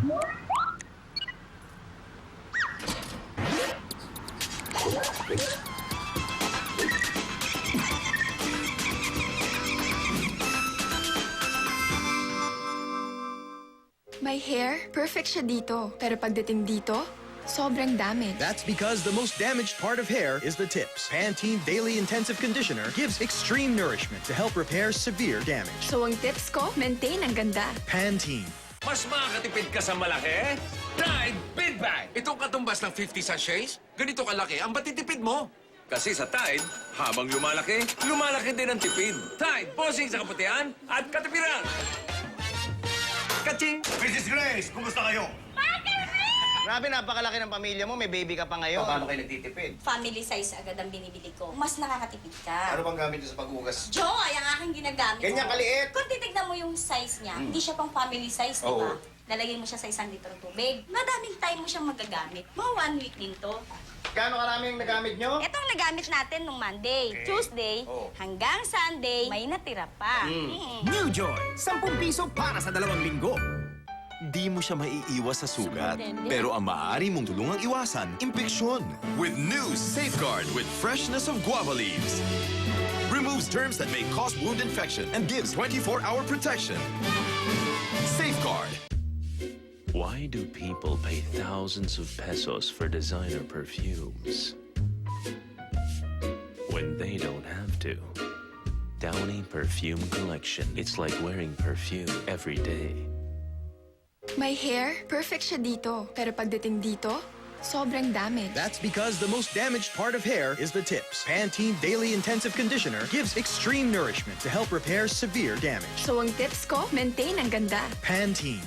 My hair, perfect siya dito. Pero pagdating dito, sobrang damage. That's because the most damaged part of hair is the tips. Pantene Daily Intensive Conditioner gives extreme nourishment to help repair severe damage. So ang tips ko, maintain ang ganda. Pantene. Mas makakatipid ka sa malaki? Tide Big Bag! Itong katumbas ng 50 sachets, ganito kalaki ang batitipid mo. Kasi sa Tide, habang lumalaki, lumalaki din ang tipid. Tide, bossing sa kaputihan at katipiran. Kaching! Mrs. Grace, kumusta kayo? Grabe, napakalaki ng pamilya mo. May baby ka pa ngayon. Paano kayo nagtitipid? Family size agad ang binibili ko. Mas nakakatipid ka. Ano bang gamit niyo sa pag-ugas? Joy, ang aking ginagamit. Ganyan kaliit. Kung titignan mo yung size niya, hindi siya pang family size, di ba? Oo. Lalagay mo siya sa 1 litrong tubig. Madaming time mo siyang magagamit. Mga 1 week din to. Gaano karami yung nagamit niyo? Ito ang nagamit natin nung Monday, Tuesday, hanggang Sunday, may natira pa. New Joy, 10 piso para sa 2 linggo. Di mo siya maiiwas sa sugat. Pero ang maaari mong tulungang iwasan, impeksyon. With new Safeguard with freshness of guava leaves. Removes germs that may cause wound infection and gives 24-hour protection. Safeguard. Why do people pay thousands of pesos for designer perfumes when they don't have to? Downy Perfume Collection. It's like wearing perfume every day. My hair, perfect siya dito. Pero pagdating dito, sobrang damage. That's because the most damaged part of hair is the tips. Pantene Daily Intensive Conditioner gives extreme nourishment to help repair severe damage. So ang tips ko, maintain ang ganda. Pantene.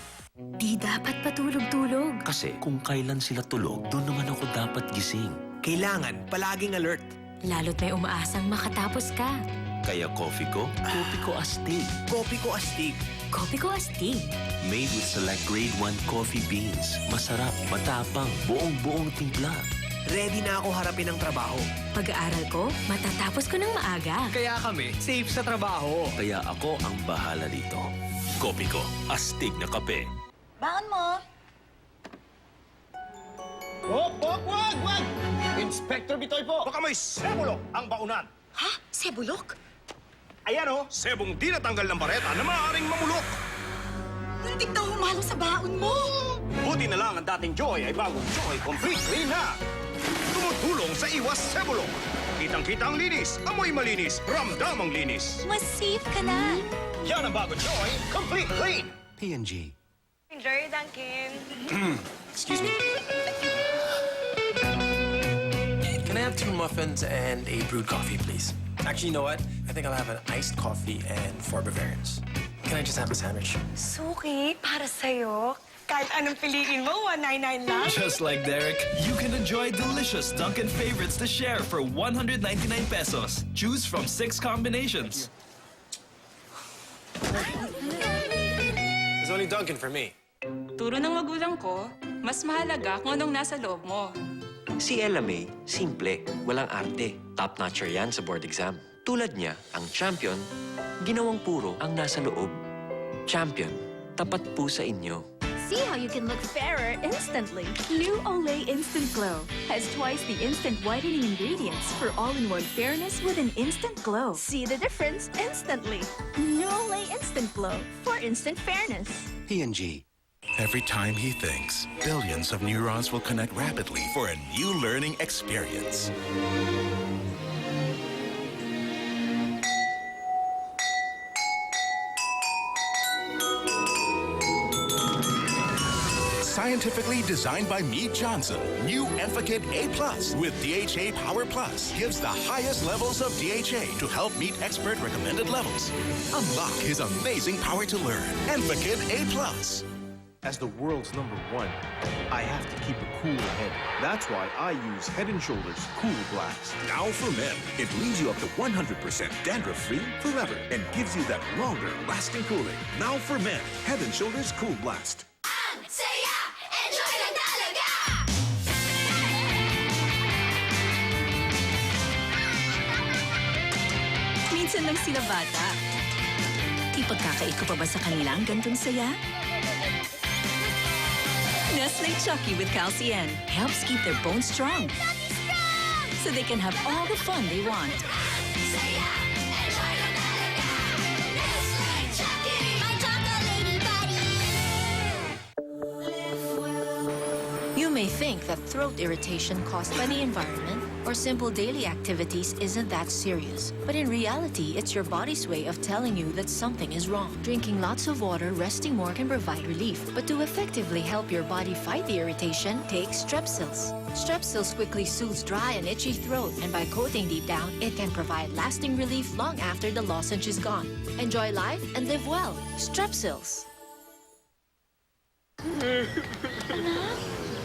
Di dapat patulog-tulog. Kasi kung kailan sila tulog, doon naman ako dapat gising. Kailangan palaging alert. Lalo't may umaasang makatapos ka. Kaya coffee ko astig. Kopi ko astig. Kopi ko astig. Made with select grade 1 coffee beans. Masarap, matapang, buong-buong timpla. Ready na ako harapin ang trabaho. Pag-aaral ko, matatapos ko ng maaga. Kaya kami, safe sa trabaho. Kaya ako ang bahala dito. Kopi ko, astig na kape. Baon mo. Wag! Inspector Bitoy po! Baka may sebulok ang baunan. Ha? Sebulok? Ayan o, sebong di natanggal ng bareta na maaaring mamulok. Muntik na humalo sa baon mo. Buti na lang ang dating Joy ay bagong Joy Complete Clean na. Tumutulong sa iwas sebulok. Kitang-kita ang linis, amoy malinis, ramdam ang linis. Mas safe ka na. Yan ang bagong Joy Complete Clean. P&G. Enjoy, Duncan. Excuse me. Can I have 2 muffins and a brewed coffee, please? Actually, you know what? I think I'll have an iced coffee and 4 Bavarians. Can I just have a sandwich? Suki, para sa'yo. Kahit anong piliin mo, 199 lang. Just like Derek, you can enjoy delicious Dunkin' favorites to share for 199 pesos. Choose from 6 combinations. There's only Dunkin' for me. Turo ng magulang ko, mas mahalaga kung anong nasa loob mo. Si Ella May, simple, walang arte. Top-notcher yan sa board exam. Tulad niya, ang champion, ginawang puro ang nasa loob. Champion, tapat po sa inyo. See how you can look fairer instantly. New Olay Instant Glow has twice the instant whitening ingredients for all-in-one fairness with an instant glow. See the difference instantly. New Olay Instant Glow for instant fairness. P&G. Every time he thinks, billions of neurons will connect rapidly for a new learning experience. Scientifically designed by Mead Johnson, new Enfakid A+ with DHA Power Plus gives the highest levels of DHA to help meet expert recommended levels. Unlock his amazing power to learn. Enfakid A+. As the world's #1, I have to keep a cool head. That's why I use Head & Shoulders Cool Blast. Now for men, it leaves you up to 100% dandruff-free forever and gives you that longer lasting cooling. Now for men, Head & Shoulders Cool Blast. Saya! Enjoy na talaga! Minsan lang sila bata. Ipagkakait ko pa ba sa kanila ang gantong saya? Nestle Chucky with Calcium helps keep their bones strong. So they can have all the fun they want. You may think that throat irritation caused by the environment or simple daily activities isn't that serious. But in reality, it's your body's way of telling you that something is wrong. Drinking lots of water, resting more can provide relief. But to effectively help your body fight the irritation, take Strepsils. Strepsils quickly soothes dry and itchy throat, and by coating deep down, it can provide lasting relief long after the lozenge is gone. Enjoy life and live well. Strepsils.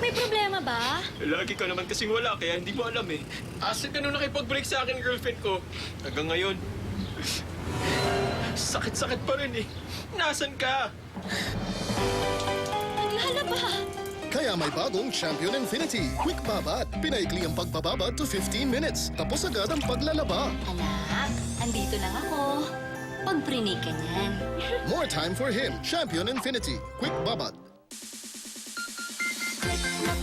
May problema ba? Lagi ka naman kasing wala, kaya hindi mo alam eh. Asa ka nung nakipag-break sa akin, girlfriend ko? Hanggang ngayon. Sakit-sakit pa rin eh. Nasaan ka? Naglalaba. Kaya may bagong Champion Infinity. Quick Babad. Pinaikli ang pagbababad to 15 minutes. Tapos agad ang paglalaba. Anak, andito lang ako. Pag-prinig ka niyan. More time for him. Champion Infinity. Quick Babad.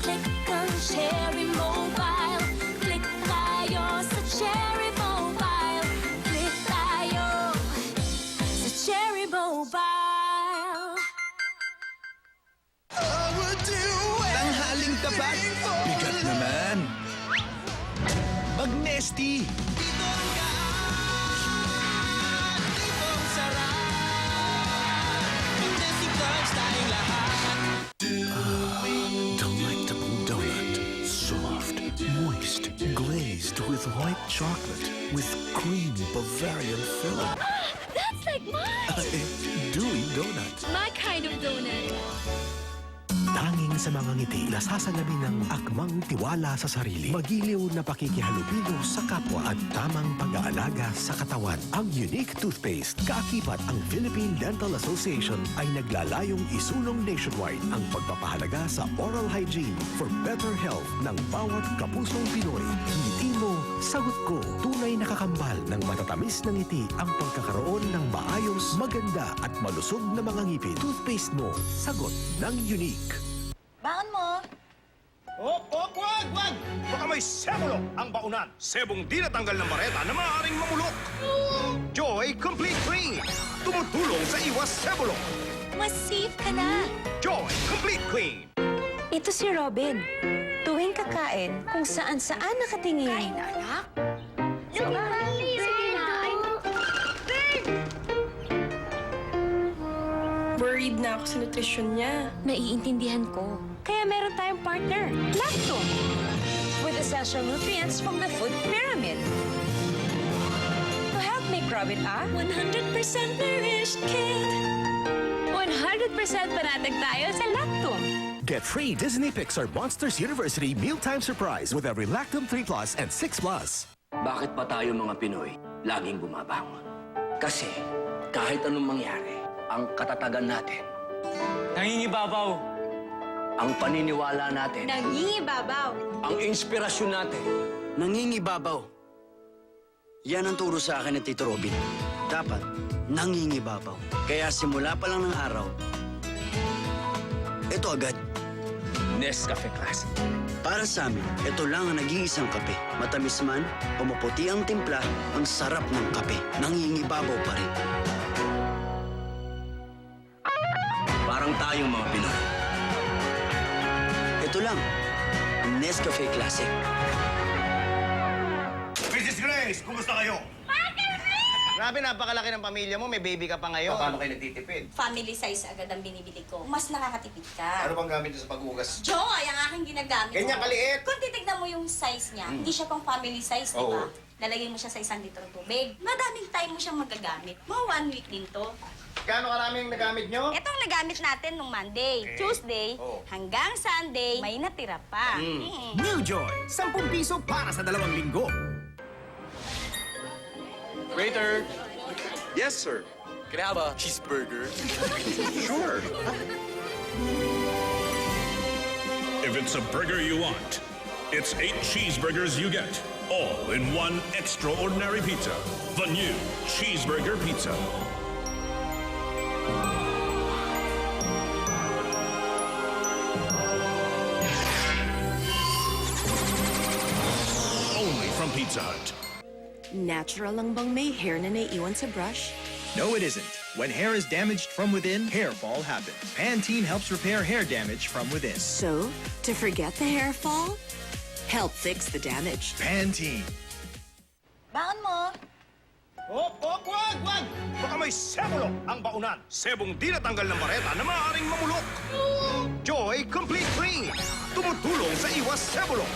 Click ang Cherry Mobile. Click tayo sa Cherry Mobile. Click tayo sa Cherry Mobile. Tanghaling tapat. Bigat naman. Mag-Nesty. Delectable donut. Soft, moist, glazed with white chocolate with creamy Bavarian filling. That's like mine! Dewy donut. My kind of donut. Tanging sa mga ngiti na sasalamin ng akmang tiwala sa sarili, magiliw na pakikihalubilo sa kapwa at tamang pag-aalaga sa katawan. Ang Unique Toothpaste, kaakibat ang Philippine Dental Association ay naglalayong isulong nationwide ang pagpapahalaga sa oral hygiene for better health ng bawat kapusong Pinoy. Ngiti mo, sagot ko. Tunay nakakambal ng matatamis na ngiti ang pagkakaroon ng maayos, maganda at malusog na mga ngipin. Toothpaste mo, sagot ng Unique. Baon mo. Wag! Baka may sebulok ang baunan. Sebong di natanggal ng bareta na maaaring mamulok. Joy Complete Clean. Tumutulong sa iwas sebulok. Mas safe ka na. Joy Complete Clean. Ito si Robin. Tuwing kakain, kung saan-saan nakatingin. Kain na, anak. Sige na. Worried na ako sa nutrisyon niya. Naiintindihan ko. Kaya meron tayong partner, Lacto. With essential nutrients from the food pyramid. To help make Robin a 100% nourished kid. 100% panatag tayo sa Lacto. Get free Disney Pixar Monsters University Mealtime Surprise with every Lactum 3 Plus and 6 Plus. Bakit pa tayo mga Pinoy laging bumabangon? Kasi kahit anong mangyari, ang katatagan natin, nangingibabaw. Ang paniniwala natin, Nangingibabaw. ang inspirasyon natin, nangingibabaw. Yan ang turo sa akin ni Tito Robin. Dapat nangingibabaw. Kaya simula pa lang ng araw, ito agad. Nescafe Classic. Para sa amin, ito lang ang nag-iisang kape. Matamis man, pumuputi ang timpla, ang sarap ng kape. Nangingibabaw pa rin. Parang tayong mga Pinoy. Ito lang, ang Nescafe Classic. Mrs. Grace, kumusta kayo? Grabe, napakalaki ng pamilya mo. May baby ka pa ngayon. Paano kayo nagtitipid? Family size agad ang binibili ko. Mas nakakatipid ka. Ano bang gamit niyo sa pag-ugas? Joy, ang aking ginagamit. Ganyan kaliit. Kung titignan mo yung size niya, hindi siya pang family size, di ba? Oo. Lalagay mo siya sa 1 litrong tubig. Madaming time mo siyang magagamit. Mga 1 week din to. Gaano karaming nagamit nyo? Itong nagamit natin nung Monday, Tuesday, hanggang Sunday, may natira pa. New Joy, 10 piso para sa 2 linggo. Waiter! Yes, sir. Can I have a cheeseburger? Sure. If it's a burger you want, it's 8 cheeseburgers you get. All in one extraordinary pizza. The new Cheeseburger Pizza. Pizza Hut. Natural lang bang may hair na naiiwan sa brush? No, it isn't. When hair is damaged from within, hair fall happens. Pantene helps repair hair damage from within. So, to forget the hair fall, help fix the damage. Pantene. Baon mo. Wag! Baka may sebulok ang baunan. Sebong di natanggal ng bareta na maaaring mamulok. Joy Complete Clean. Tumutulong sa iwas sebulok.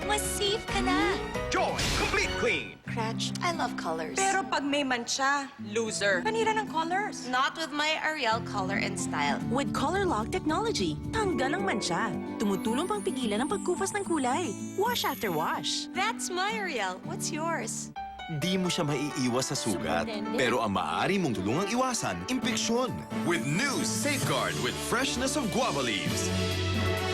Mas safe ka na. Joy Complete Clean. Cratch, I love colors. Pero pag may mancha, loser. Panira ng colors. Not with my Ariel Color and Style. With Color Lock technology, tanggal ang mancha. Tumutulong pang pigilan ang pagkupas ng kulay. Wash after wash. That's my Ariel. What's yours? Di mo siya maiiwas sa sugat. Pero ang maaari mong tulungang iwasan, impeksyon. With new Safeguard with freshness of guava leaves.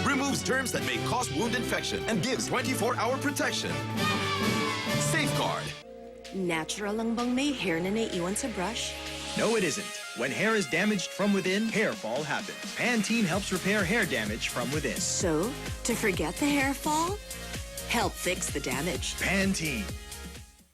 Removes germs that may cause wound infection and gives 24-hour protection. Safeguard. Natural lang bang may hair na naiiwan sa brush? No, it isn't. When hair is damaged from within, hair fall happens. Pantene helps repair hair damage from within. So, to forget the hair fall, help fix the damage. Pantene.